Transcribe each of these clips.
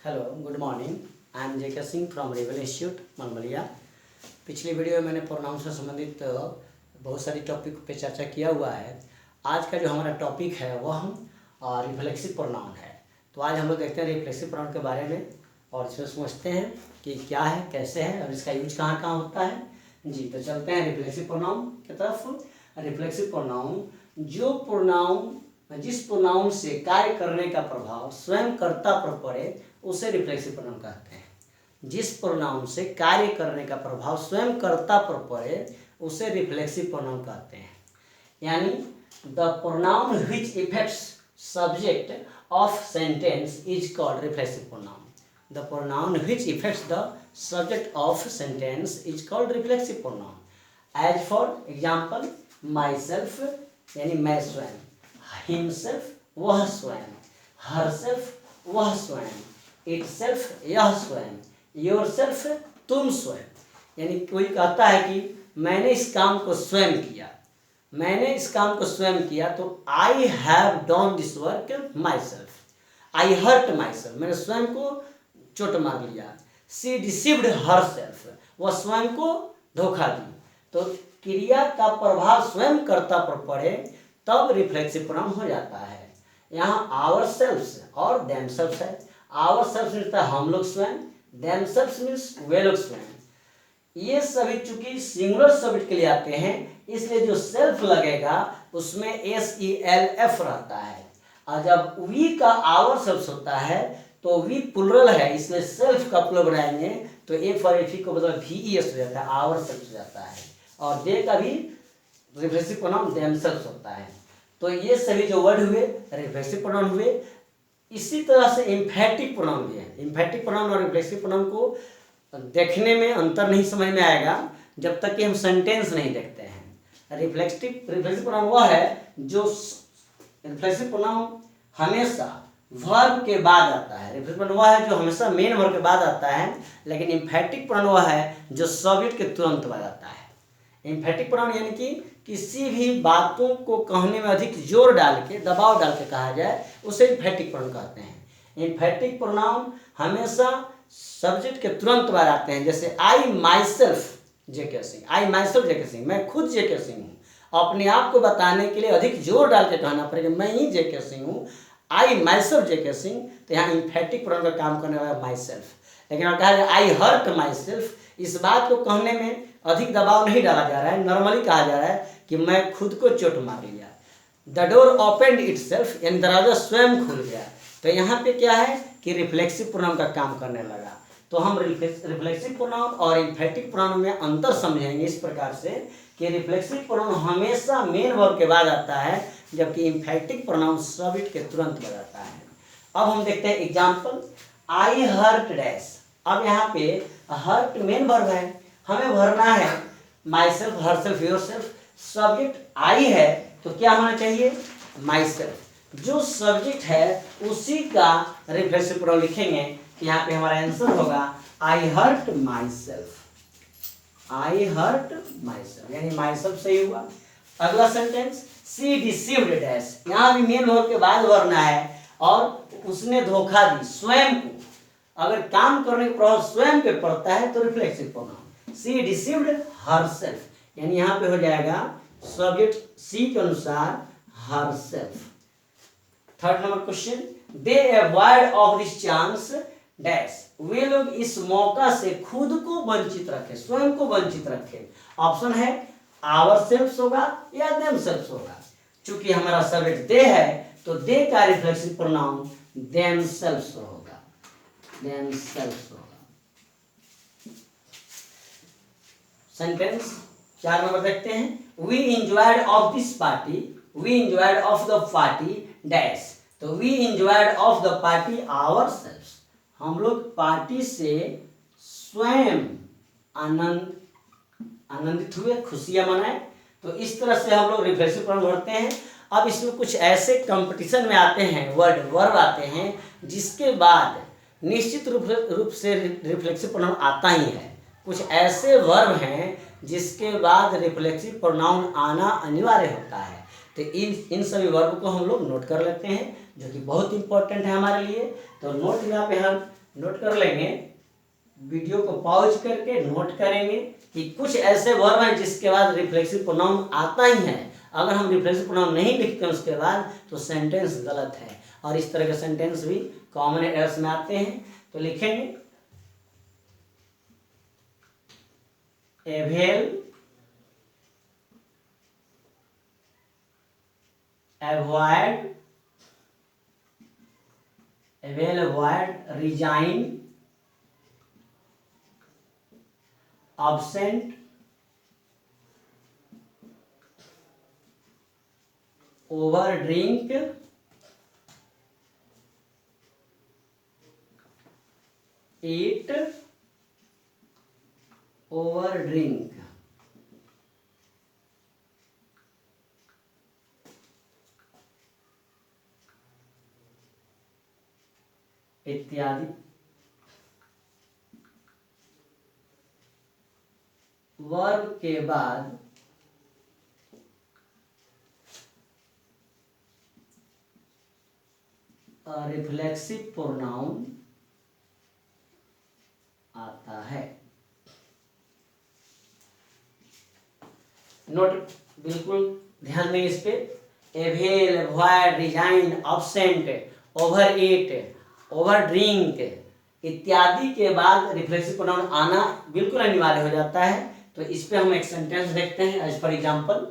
Hello good morning. I am J K Singh from रेवल institute Malmaliya. पिछली वीडियो में मैंने प्रोनाउन से संबंधित बहुत सारी टॉपिक पे चर्चा किया हुआ है। आज का जो हमारा टॉपिक है वह रिफ्लेक्सिव प्रोनाउन है। तो आज हम लोग देखते हैं रिफ्लेक्सिव प्रोनाउन के बारे में और इसमें समझते हैं कि क्या है, कैसे है और इसका यूज कहाँ कहाँ होता है। जी, तो चलते हैं रिफ्लेक्सिव प्रोनाउन की तरफ। रिफ्लेक्सिव प्रोनाउन जिस प्रोनाउन से कार्य करने का प्रभाव स्वयं कर्ता पर पड़े उसे रिफ्लेक्सिव प्रोनाउन कहते हैं। जिस प्रोनाउन से कार्य करने का प्रभाव स्वयं कर्ता पर पड़े उसे रिफ्लेक्सिव प्रोनाउन कहते हैं। यानी the pronoun which effects subject of sentence is called reflexive pronoun. The pronoun which effects the subject of sentence is called reflexive pronoun. As for example, myself यानी मैं स्वयं, हिमसेल्फ वह स्वयं, herself वह स्वयं, इटसेल्फ यह स्वयं, yourself तुम स्वयं। यानी कोई कहता है कि मैंने इस काम को स्वयं किया, मैंने इस काम को स्वयं किया, तो I have done this work myself, I hurt myself, मैंने स्वयं को चोट मार लिया। सी डिसीव्ड हर सेल्फ, वह स्वयं को धोखा दी। तो क्रिया का प्रभाव स्वयं कर्ता पर पड़े तब रिफ्लेक्सिव प्रोनाउन हो जाता है। यहाँ आवर सेल्फ्स और देम सेल्फ्स है। आवर सेल्फ्स मिलता है हम लोग स्वयं, देम सेल्फ्स मीन्स वे लोग स्वयं। ये सभी चूंकि सिंगुलर सब्जेक्ट के लिए आते हैं इसलिए जो सेल्फ लगेगा उसमें SELF रहता है। और जब वी का आवर सेल्फ्स होता है तो वी प्लुरल है, इसलिए सेल्फ का प्लुरल बनाएंगे तो ए फॉर एफी को मतलब VES हो जाता है, आवर सेल्फ हो जाता है। और दे का भी रिफ्लेक्सिव प्रोनाउन देमसेल्फ होता है। तो ये सभी जो वर्ड हुए रिफ्लेक्सिव प्रोनाउन हुए। इसी तरह से एम्फैटिक प्रोनाउन भी है। एम्फैटिक प्रोनाउन और रिफ्लेक्सिव प्रोनाउन को देखने में अंतर नहीं समझ में आएगा जब तक कि हम सेंटेंस नहीं देखते हैं। रिफ्लेक्सिव प्रोनाउन वह है जो रिफ्लेक्सिव प्रोनाउन हमेशा वर्ब के बाद आता है। रिफ्लेक्सिव प्रोनाउन वह है जो हमेशा मेन वर्ब के बाद आता है, लेकिन एम्फैटिक प्रोनाउन वह है जो सब्जेक्ट के तुरंत बाद आता है। एम्फैटिक प्रोनाउन यानी कि किसी भी बातों को कहने में अधिक जोर डाल के, दबाव डाल के कहा जाए उसे एम्फैटिक प्रोनाउन कहते हैं। एम्फैटिक प्रोनाउन हमेशा सब्जेक्ट के तुरंत बाद आते हैं। जैसे I myself J K Singh, I myself J K Singh, मैं खुद जेके सिंह हूँ। अपने आप को बताने के लिए अधिक जोर डाल के कहना पड़ेगा मैं ही जेके सिंह हूँ, आई माई सेल्फ जेके सिंह। तो यहाँ एम्फैटिक प्रोनाउन का काम करने वाला माई सेल्फ। लेकिन अगर कहा जाए आई हर्ट माई सेल्फ, इस बात को कहने में अधिक दबाव नहीं डाला जा रहा है, नॉर्मली कहा जा रहा है कि मैं खुद को चोट मार लिया। द डोर ओपनड इटसेल्फ, यानी दरवाजा स्वयं खुल गया। तो यहाँ पे क्या है कि रिफ्लेक्सिव प्रोनाउन का काम करने लगा। तो हम रिफ्लेक्सिव प्रोनाउन और एम्फैटिक प्रोनाउन में अंतर समझेंगे इस प्रकार से कि रिफ्लेक्सिव प्रोनाउन हमेशा मेन वर्ब के बाद आता है, जबकि एम्फैटिक प्रोनाउन सब्जेक्ट के तुरंत बाद आता है। अब हम देखते हैं एग्जाम्पल, आई हर्ट डैश। अब यहाँ पे हर्ट मेन वर्ब है, हमें भरना है my self, her self, your self. Subject I है तो क्या होना चाहिए माई सेल्फ। जो सब्जेक्ट है उसी का रिफ्लेक्सिव प्रोनाउन लिखेंगे। यहाँ पे हमारा आंसर होगा I hurt myself, I hurt myself, यानी माई सेल्फ सही हुआ। अगला सेंटेंस, सी डिसीव्ड डैश। यहाँ भी मेन वर्ब के बाद भरना है और उसने धोखा दी स्वयं को। अगर काम करने का प्रभाव स्वयं पे पड़ता है तो reflexive pronoun. She deceived herself, यानी यहाँ पे हो जाएगा सब्जेक्ट सी के अनुसार herself. Third number question, they avoid of this chance dash. वे लोग इस मौका से खुद को वंचित रखे, स्वयं को वंचित रखे। ऑप्शन है आवर सेल्फ होगा या देम सेल्फ होगा। चूंकि हमारा सब्जेक्ट दे है तो दे का रिफ्लेक्सिव प्रोनाउन देम सेल्फ होगा, देम सेल्फ होगा। सेंटेंस 4 नंबर देखते हैं, we enjoyed of this party, we enjoyed of the party dash. तो we enjoyed of the party ourselves, हम लोग पार्टी से स्वयं आनंदित हुए, खुशियां मनाए। तो इस तरह से हम लोग रिफ्लेक्सिव प्रोनाउन भरते हैं। अब इसमें कुछ ऐसे कंपटीशन में आते हैं वर्ब आते हैं जिसके बाद निश्चित रूप से रिफ्लेक्सिव प्रोनाउन आता ही है। कुछ ऐसे वर्ब हैं जिसके बाद रिफ्लेक्सिव प्रोनाउन आना अनिवार्य होता है। तो इन सभी वर्ब को हम लोग नोट कर लेते हैं जो कि बहुत इंपॉर्टेंट है हमारे लिए। तो नोट यहाँ पे हम नोट कर लेंगे, वीडियो को पॉज करके नोट करेंगे कि कुछ ऐसे वर्ब हैं जिसके बाद रिफ्लेक्सिव प्रोनाउन आता ही है। अगर हम रिफ्लेक्सिव प्रोनाउन नहीं लिखते हैं उसके बाद तो सेंटेंस गलत है, और इस तरह के सेंटेंस भी कॉमन एरर्स में आते हैं। तो लिखेंगे avail, avoid, avail, avoid, resign, absent, over drink, eat, over drink, इत्यादि। वर्ब के बाद रिफ्लेक्सिव प्रोनाउन आता है। नोट बिल्कुल ध्यान दें इस पे। Avail, avoid, resign, absent, over ईट, ओवर ड्रिंक इत्यादि के बाद रिफ्लेक्सिव प्रोनाउन आना बिल्कुल अनिवार्य हो जाता है। तो इस पे हम एक सेंटेंस देखते हैं एज फॉर एग्जाम्पल।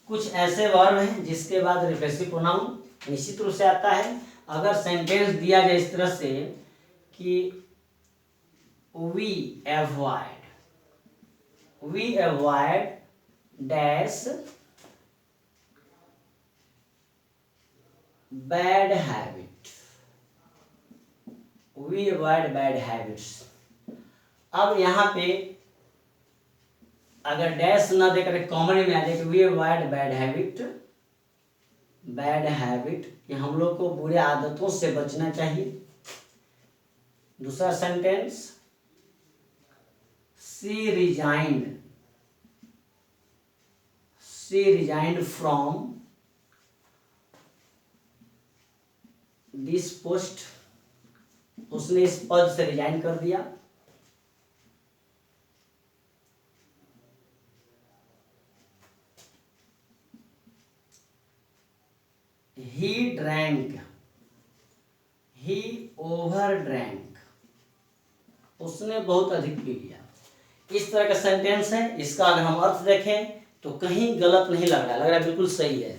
कुछ ऐसे वर्ब हैं जिसके बाद रिफ्लेक्सिव प्रोनाउन निश्चित रूप से आता है। अगर सेंटेंस दिया जाए इस तरह से कि we avoid dash bad habit, we avoid bad habits. अब यहाँ पे अगर डैश ना देकर कॉमन में आ जाए कि वी अवॉइड बैड हैबिट कि हम लोग को बुरे आदतों से बचना चाहिए। दूसरा sentence she resigned from this post, उसने इस पद से रिजाइन कर दिया। he ओवर ड्रैंक, उसने बहुत अधिक पी लिया। इस तरह का सेंटेंस है। इसका अगर हम अर्थ देखें तो कहीं गलत नहीं लग रहा है बिल्कुल सही है।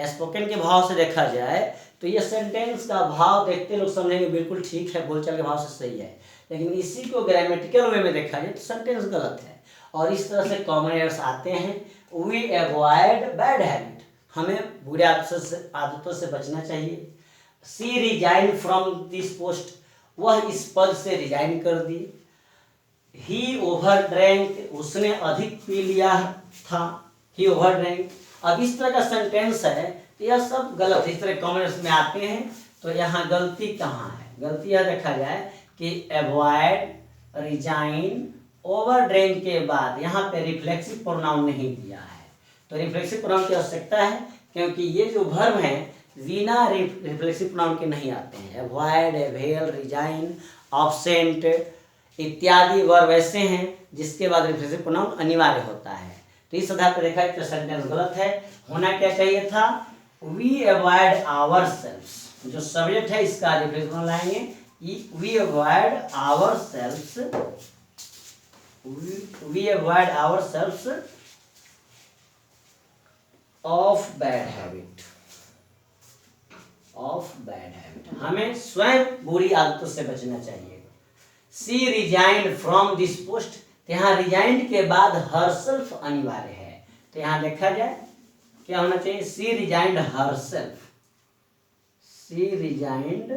स्पोकन के भाव से देखा जाए तो ये सेंटेंस का भाव देखते लोग समझेंगे बिल्कुल ठीक है, बोलचाल के भाव से सही है। लेकिन इसी को ग्रामेटिकल वे में देखा जाए तो सेंटेंस गलत है, और इस तरह से कॉमन एरर्स आते हैं। वी अवॉइड बैड हैबिट, हमें बुरे आदतों से बचना चाहिए। She resign from this post, वह इस पद से रिजाइन कर दी। ही ओवर ड्रैंक, उसने अधिक पी लिया था, ही ओवर ड्रैंक। अब इस तरह का सेंटेंस है तो यह सब गलत इस तरह कॉमेंट्स में आते हैं। तो यहाँ गलती कहाँ है? गलती यह देखा जाए कि अवॉइड, रिजाइन, ओवर ड्रैंक के बाद यहाँ पे रिफ्लेक्सिव प्रोनाउन नहीं दिया है। तो रिफ्लेक्सिव प्रोनाउन की आवश्यकता है क्योंकि ये जो वर्ब हैं बिना रिफ्लेक्सिव प्रोनाउन के नहीं आते हैं। अवॉइड, अवेल, रिजाइन, ऑब्सेंट इत्यादि वर्ब ऐसे हैं जिसके बाद रिफ्लेक्सिव प्रोनाउन अनिवार्य होता है। तो इस आधार पर देखा तो सेंटेंस गलत है। होना क्या चाहिए था? वी अवॉइड आवरसेल्व्स, जो सब्जेक्ट है इसका रिफ्लेक्सिव प्रोनाउन लाएंगे we avoid ourselves, we avoid ourselves of bad habit, हमें स्वयं बुरी आदतों से बचना चाहिए। She resigned from this post, यहाँ रिजाइंड के बाद हरसेल्फ अनिवार्य है। तो यहाँ देखा जाए क्या होना चाहिए? She resigned herself, she resigned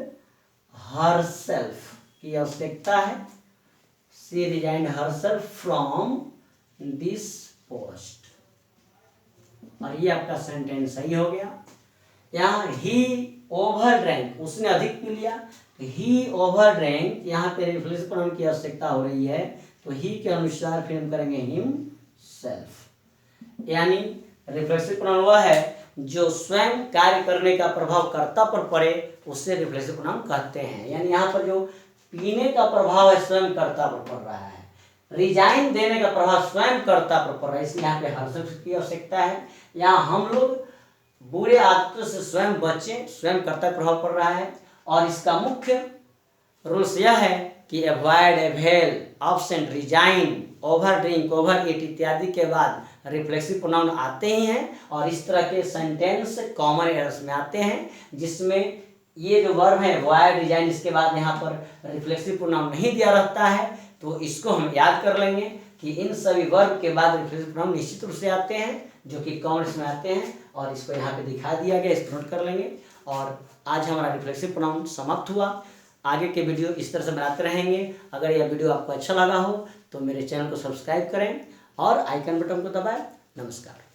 herself की आवश्यकता है। She resigned herself from this post, और ये आपका सेंटेंस सही हो गया। यहाँ ही ओवर ड्रैंक, उसने अधिक पी लिया, ही ओवर ड्रैंक, यहाँ पे रिफ्लेक्सिव प्रोनाउन की आवश्यकता हो रही है, तो ही के अनुसार फिर हम करेंगे हिम सेल्फ। यानी रिफ्लेक्सिव प्रोनाउन वह है जो स्वयं कार्य करने का प्रभाव कर्ता पर पड़े, उससे रिफ्लेक्सिव प्रोनाउन कहते हैं। यानी यहाँ पर जो पीने का प्रभाव है स्वयं कर्ता पर पड़ रहा है, रिजाइन देने का प्रभाव स्वयं कर्ता पर पड़ रहा है, इसलिए यहाँ पे हर शब्द की आवश्यकता है। यहाँ हम लोग बुरे आदतों से स्वयं बचें, स्वयं कर्ता प्रभाव पड़ रहा है। और इसका मुख्य रूल्स यह है कि avoid, avail, absent, resign, over drink, over ईट इत्यादि के बाद रिफ्लेक्सिव प्रोनाउन आते ही हैं, और इस तरह के सेंटेंस कॉमन एरर्स में आते हैं जिसमें ये जो वर्ब है अवॉइड, रिजाइन, इसके बाद यहाँ पर रिफ्लेक्सिव प्रोनाउन नहीं दिया रहता है। तो इसको हम याद कर लेंगे कि इन सभी वर्ब के बाद रिफ्लेक्सिव प्रोनाउन निश्चित रूप से आते हैं जो कि कॉमन में आते हैं, और इसको यहाँ पे दिखा दिया गया, इसको नोट कर लेंगे। और आज हमारा रिफ्लेक्सिव प्रोनाउन समाप्त हुआ। आगे के वीडियो इस तरह से बनाते रहेंगे। अगर यह वीडियो आपको अच्छा लगा हो तो मेरे चैनल को सब्सक्राइब करें और आइकन बटन को दबाएं। नमस्कार।